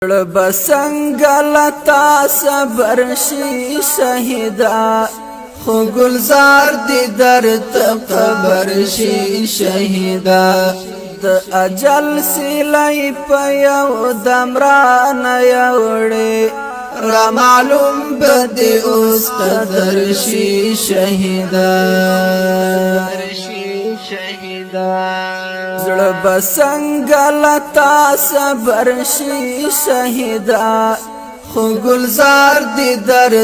بسنگ لتا صبر شي شهیدا خو گلزار دی در قبر شي شهیدا د اجل سیلای په یو دمران یوړي را معلوم بدی اوس قدر شي شهیدا زړه بسنگ لتا صبر شي شهیدا خو گلزار دی در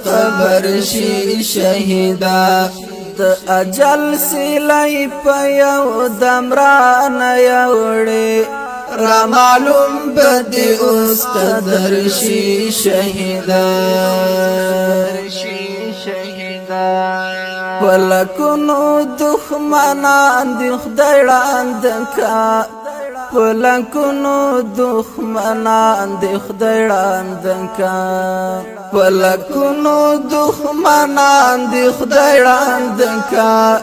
قبر شي شهیدا د اجل سیلای په یو دمران یوړي را معلوم بدی اوس قدر شي شهیدا ولکنو دخمنان دی خدای لاندکا ولکنو دخمنان دی خدای لاندکا ولکنو دخمنان دی خدای لاندکا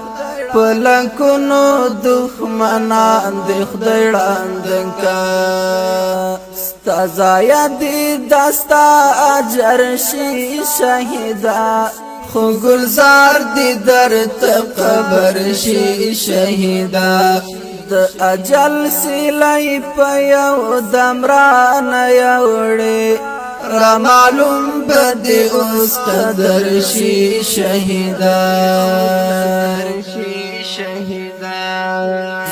ولکنو دخمنان دی خدای لاندکا ستازایا دی دستا اجر شي شهیدا خو گلزار دی در قبر شي شهیدا د اجل سیلای په یو دمران یوړي را معلوم بدی اوس قدر شي شهیدا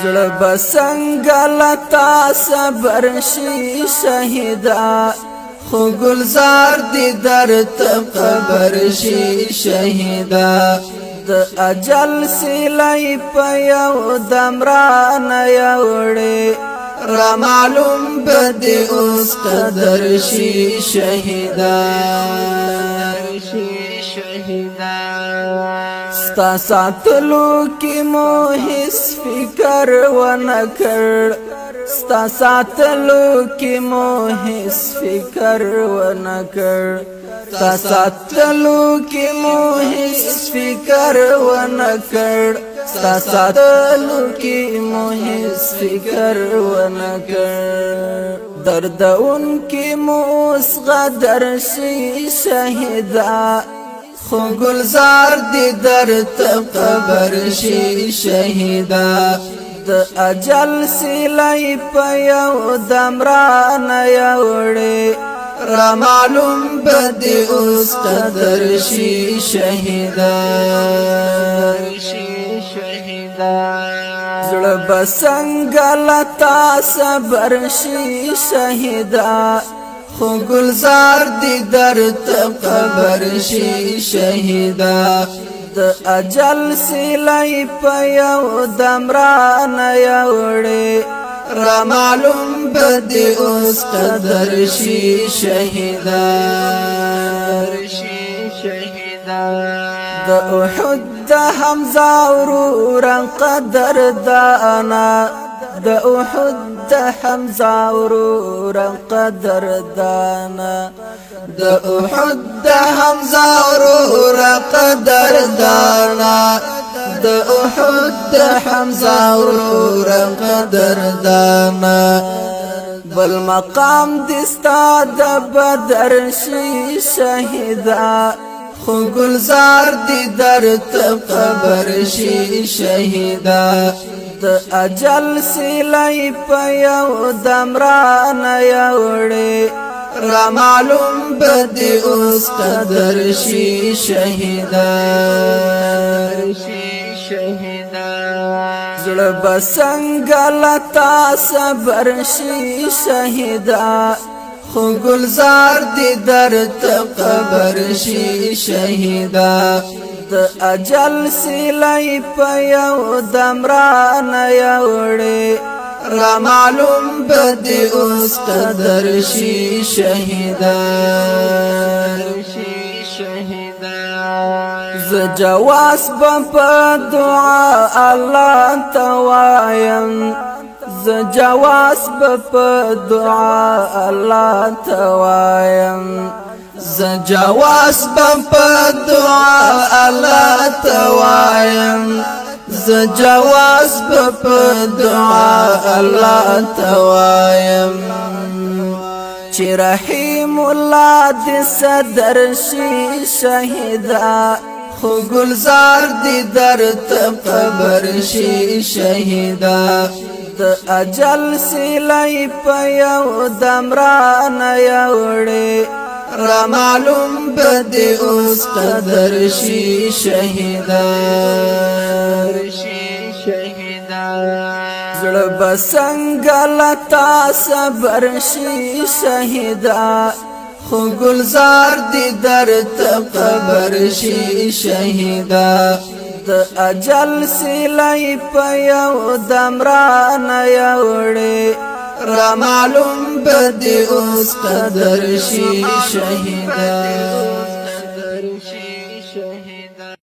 زړه بسنگ لتا صبر شي شهیدا خو گلزار دی در قبر شي شهیدا د اجل سیلای په یو دمران یوړي را معلوم بدی اوس قدر شي شهیدا ستا ساتلو کی مو هیڅ فکر ونکړ ستا ساتلو کی مو هیڅ فکر ونکړ ستا ساتلو کی مو هیڅ فکر ونکړ ستا ساتلو کی مو هیڅ فکر ونکړ درد ان کی مو اوس غدر شي شهیدا خو گلزار دی در قبر شي شهیدا د اجل سیلای په یو دمران یوړي را معلوم بدی اوس قدر شي شهیدا زړه بسنگ لتا صبر شي شهیدا خو گلزار دی در قبر شي شهیدا د اجل سیلای په یو دمران یوړي را معلوم بدی اوس قدر شي شهیدا د احد د حمزه ورور قدر دانا د احد د حمزه ورور قدر دانا د احد د حمزه ورور قدر دانا د احد د حمزه ورور قدر دانا بل مقام دستا د بدر شي شهیدا خو گلزار دی در قبر شي شهیدا د اجل سیلای په یو دمران یوړي را معلوم بدی اوس قدر شي شهیدا زړه بسنگ لتا صبر شي شهیدا خو گلزار دی در قبر شي شهیدا د اجل سیلای په یو دمران یوړي را معلوم بدی اوس قدر شي شهیدا ز جواز په دعا الله توایم ز جواز په دعا الله توایم ز جواز په دعا الله توایم ز جواز په دعا الله توایم چې رحیم الله دې صدر شي شهیدا خو گلزار دی در قبر شي شهیدا د اجل سیلای په یو دم را نه یوړې را معلوم بده اوس قدر شي شهیدا زړه بسنګ لتا صبر شي شهیدا خو گلزار دی در قبر شي شهیدا د اجل سیلای په یو دم را نه یوړې را معلوم بده اوس قدر شي شهیدا